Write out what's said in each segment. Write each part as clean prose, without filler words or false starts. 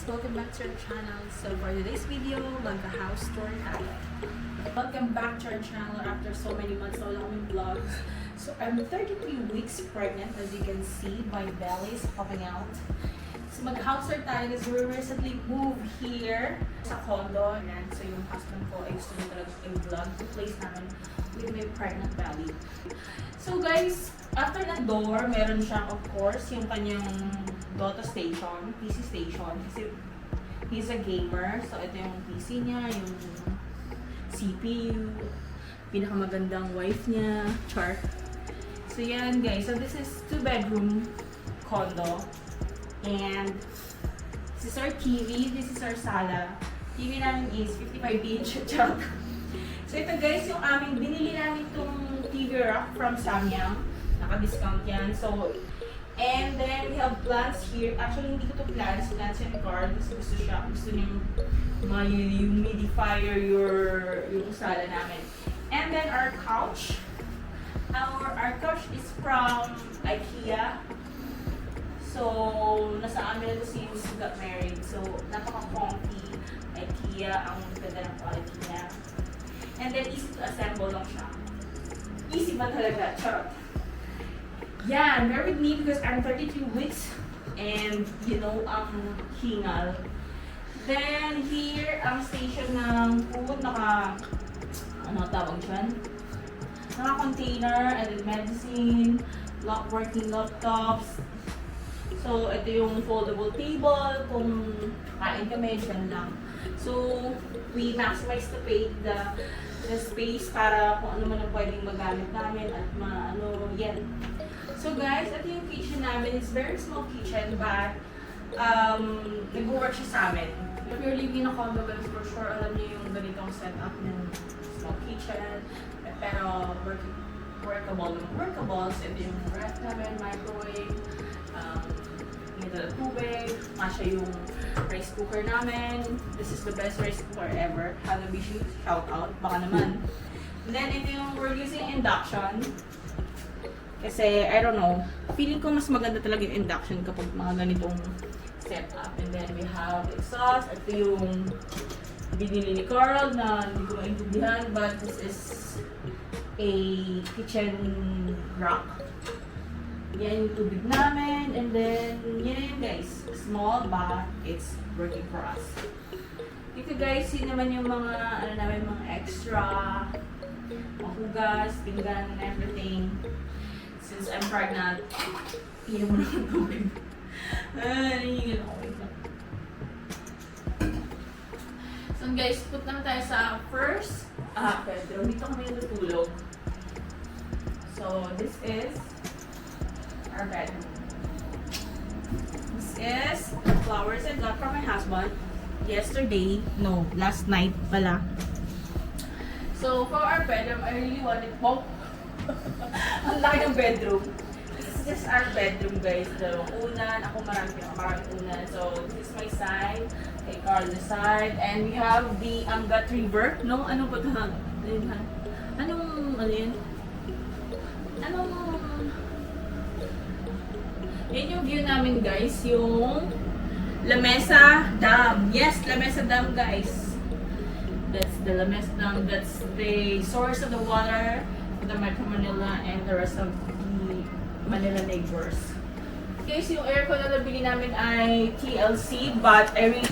welcome back to our channel. So for today's video, mag-house tour tayo. Welcome back to our channel after so many months na wala kaming vlogs. So I'm 33 weeks pregnant, as you can see, my belly is popping out. So mag-house tour tayo because we recently moved here sa condo. And so yung husband ko ay gusto niya talaga yung vlog to place namin with my pregnant belly. So guys, after ng door, meron siyang of course yung kanyang Dota station, PC station, kasi he's a gamer. So ito yung PC niya, yung CPU, pinakamagandang wife niya, char. So yan guys, so this is 2-bedroom condo. And this is our TV, this is our sala. TV namin is 55-inch char. So ito guys, yung aming, binili namin itong TV rack from Samyang. Naka-discount yan. So, and then we have plants here. Actually, hindi ko to plants yung card. Gusto niyang ma-humidifier yung sala namin. And then our couch. Our couch is from IKEA. So, nasa amin na to since we got married. So, napaka-comfy. IKEA, ang ganda ng quality niya. And then, easy to assemble lang siya. Easy ba talaga? Charot. Yeah, bear with me because I'm 32 weeks and you know, hingal. Then here, ang station ng food, ano tawag dyan? Naka-container and then medicine, working laptops. So, ito yung foldable table, kung kain kami, dyan lang. So, we maximize the space para kung ano man ang pwedeng magamit namin at yan. So guys, ito yung kitchen namin. It's very small kitchen, but nag-work siya sa amin. If you're living in a condo, guys, for sure, alam niyo yung ganitong setup ng small kitchen. Pero workable. So ito yung ref namin, microwave, nito tubig, masya yung rice cooker namin. This is the best rice cooker ever. Hanabishi, shout out, baka naman. And then ito yung, we're using induction. Kasi, I don't know, feeling ko mas maganda talaga yung induction kapag mga ganitong setup. And then we have exhaust. Ito yung binili ni Carl na hindi ko maintindihan, but this is a kitchen rack. Yan yung tubig namin. And then, yan guys. Small, but it's working for us. Dito guys, yun naman yung mga, mga extra, mahugas, pinggan, and everything. Since I'm pregnant, iyan mo naman tubig. Nanginginig ako. So guys, put naman tayo sa first bedroom. Dito kami natutulog. So this is our bedroom. This is the flowers I got from my husband last night pala. So for our bedroom, I really wanted ang laki ng bedroom. This is just our bedroom, guys. Dalawang unan. Ako maraming unan. So, this is my side. Kay Carl the side. And we have the gut river. No? Ano ba ito? Yan yung view namin, guys. Yung Lamesa Dam. Yes, Lamesa Dam, guys. That's the Lamesa Dam. That's the source of the water. The Metro Manila and the rest of the Manila neighbors. Guys, yung aircon na nabili namin ay TLC, but I really...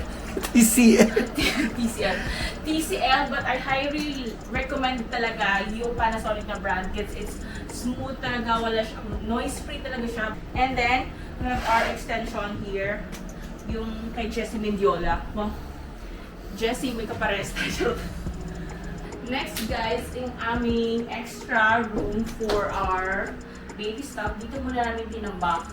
TCL, but I highly recommend talaga yung Panasonic na brand. It's smooth talaga, wala siyang noise-free talaga siya. And then, we have our extension here, yung kay Jessie Mendiola. Well, Jessie, may kapares tayo. Next guys, yung aming extra room for our baby stuff. Dito muna namin tinambak.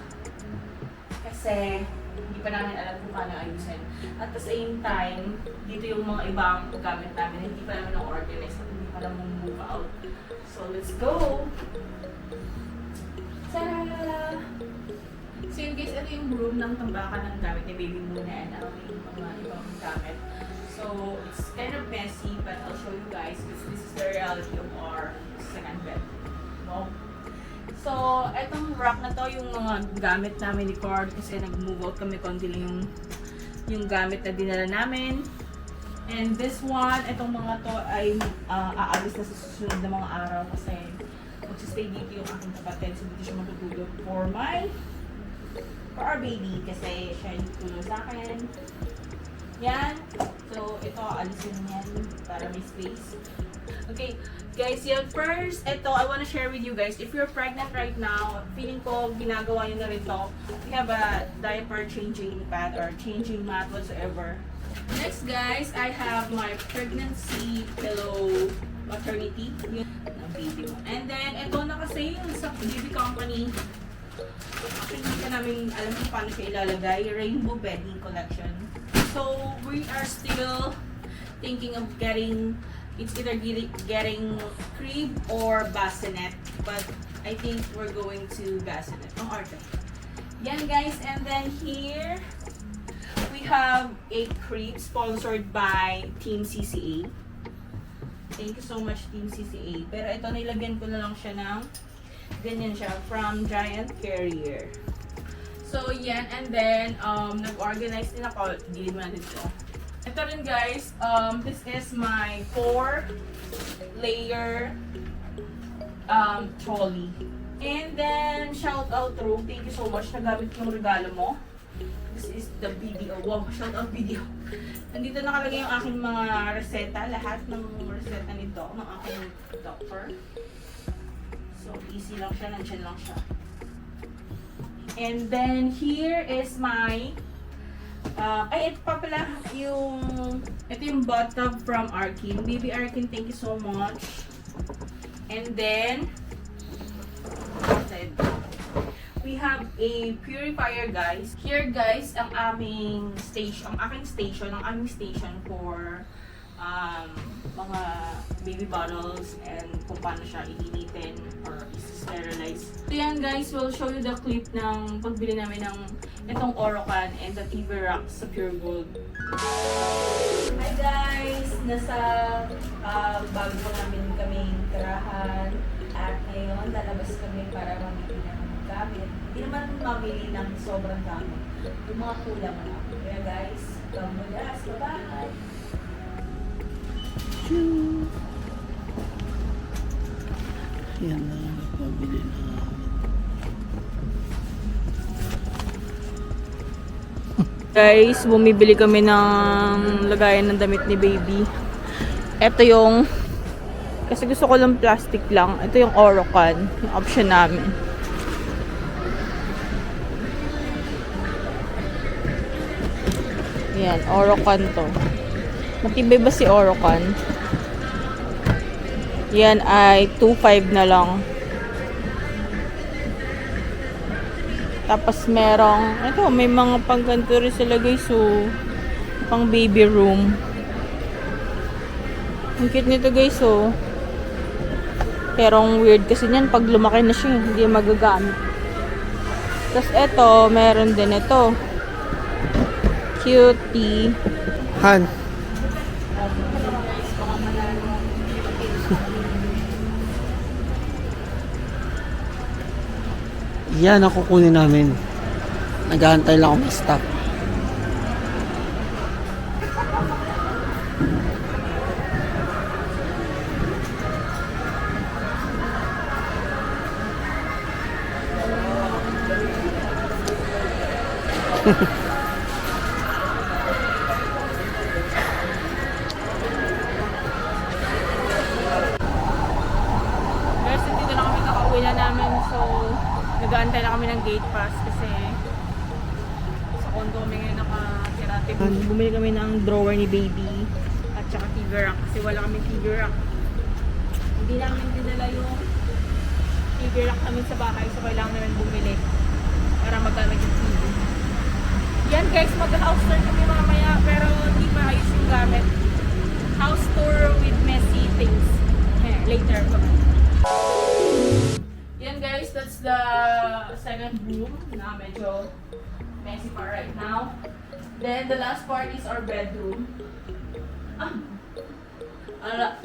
Kasi hindi pa namin alam kung paano ayusin. At the same time, dito yung mga ibang gamit namin. Hindi pa namin na-organize. Hindi pa namin move out. So let's go! Ta-da! So yun guys, ito yung room ng tambakan ng gamit ni baby muna and ang mga ibang gamit. So, it's kind of messy, but I'll show you guys because this is the reality of our second bed. No? So, etong rack na to, yung mga gamit namin ni Cord kasi nag-move out kami konti lang yung yung gamit na dinala namin. And this one, itong mga to ay aalis na sa susunod na mga araw kasi magsistay dito yung aking kapatid. So dito siya matutulog for our baby kasi siya yung tutulog sa akin. Yan. So ito, alisin yan para may space. Okay, guys, yun. First, ito, I wanna share with you guys, if you're pregnant right now, feeling ko, ginagawa nyo na rin to. We have a diaper changing pad or changing mat whatsoever. Next, guys, I have my pregnancy pillow maternity. Yun ang video. And then, ito na kasi yung sa baby company. Actually, hindi ka namin alam kung paano siya ilalagay. Rainbow bedding collection. So, we are still thinking of getting, it's either getting crib or bassinet. But I think we're going to bassinet. Ang arte. Yan, guys. And then here, we have a crib sponsored by Team CCA. Thank you so much, Team CCA. Pero ito, nilagyan ko na lang siya ng ganyan siya from Giant Carrier. So, yan. And then, nag-organize din ako. Gilid mo natin ito. Ito rin, guys. This is my 4-layer trolley. And then, shout out Ro. Thank you so much. Nagamit yung regalo mo. This is the video. Wow, shout out video. Nandito nakalagay yung aking mga reseta. Lahat ng reseta nito ng aking doctor. So, easy lang siya. Nandiyan lang siya. And then, here is my ito pa pala ito yung bathtub from Arkin. Baby Arkin, thank you so much. And then, we have a purifier, guys. Here, guys, ang aming station, ang aming station for mga baby bottles and kung paano siya iinitin or sterilize. So yan, guys, we'll show you the clip ng pagbili namin ng itong Orocan and the TV Rock sa Pure Gold. Hi guys! Nasa bago namin kaming tirahan at ngayon lalabas kami para mamili ng gamit. Hindi naman mamili ng sobrang gamit. Yung mga kulang lang. Kaya guys, kamulas, bye-bye! Yan na lang pabili namin. Guys, bumibili kami ng lagayan ng damit ni baby. Ito yung, kasi gusto ko lang plastic lang. Ito yung Orocan, yung option namin. Yan, Orocan to. Matibay ba si Orocan? Yan ay 2.5 na lang. Tapos merong, ito, may mga pangganto rin sila guys, so, pang baby room. Ang cute nito guys, so. Pero ang weird kasi niyan, pag lumaki na siya, hindi magagamit. Tapos ito, meron din ito. Cutie. Han. Yan ang kukunin namin. Naghahantay lang ako ng stock. Guys, dito na kami nakauwi na namin, so nag-aantay na kami ng gate pass kasi sa condo kami ngayon nakatira. Bumili kami ng drawer ni baby at saka TV rack kasi wala kami TV rack. Hindi namin dinala yung TV rack namin sa bahay, so kailangan namin bumili para magamit yung TV. Yan guys, mag-house tour kami mamaya pero hindi pa ayos yung gamit. House tour with messy things. Later. Yan guys, that's the second room na medyo messy pa right now. Then the last part is our bedroom.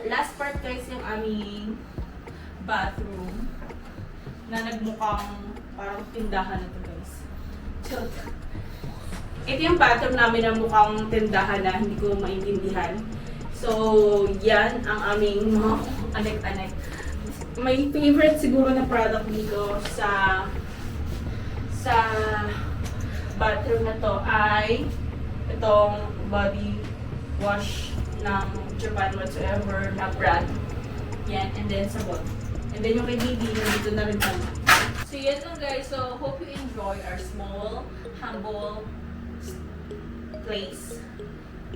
Last part guys yung aming bathroom na nagmukhang parang tindahan na to guys. Ito yung bathroom namin na mukhang tindahan na hindi ko maintindihan. So, yan ang aming mga anek-anek. My favorite siguro na product dito sa bathroom na to ay itong body wash ng Japan whatsoever na brand. Yan, and then sabon. And then yung kay Didi, nandito na rin kami. So yan lang guys, so hope you enjoy our small, humble place.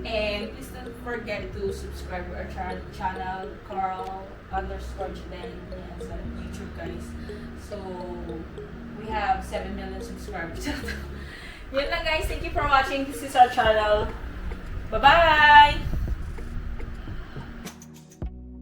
And please don't forget to subscribe to our channel, Carl_Chiden sa YouTube guys. So, we have 7 million subscribers. Yan lang guys, thank you for watching. This is our channel. Bye-bye!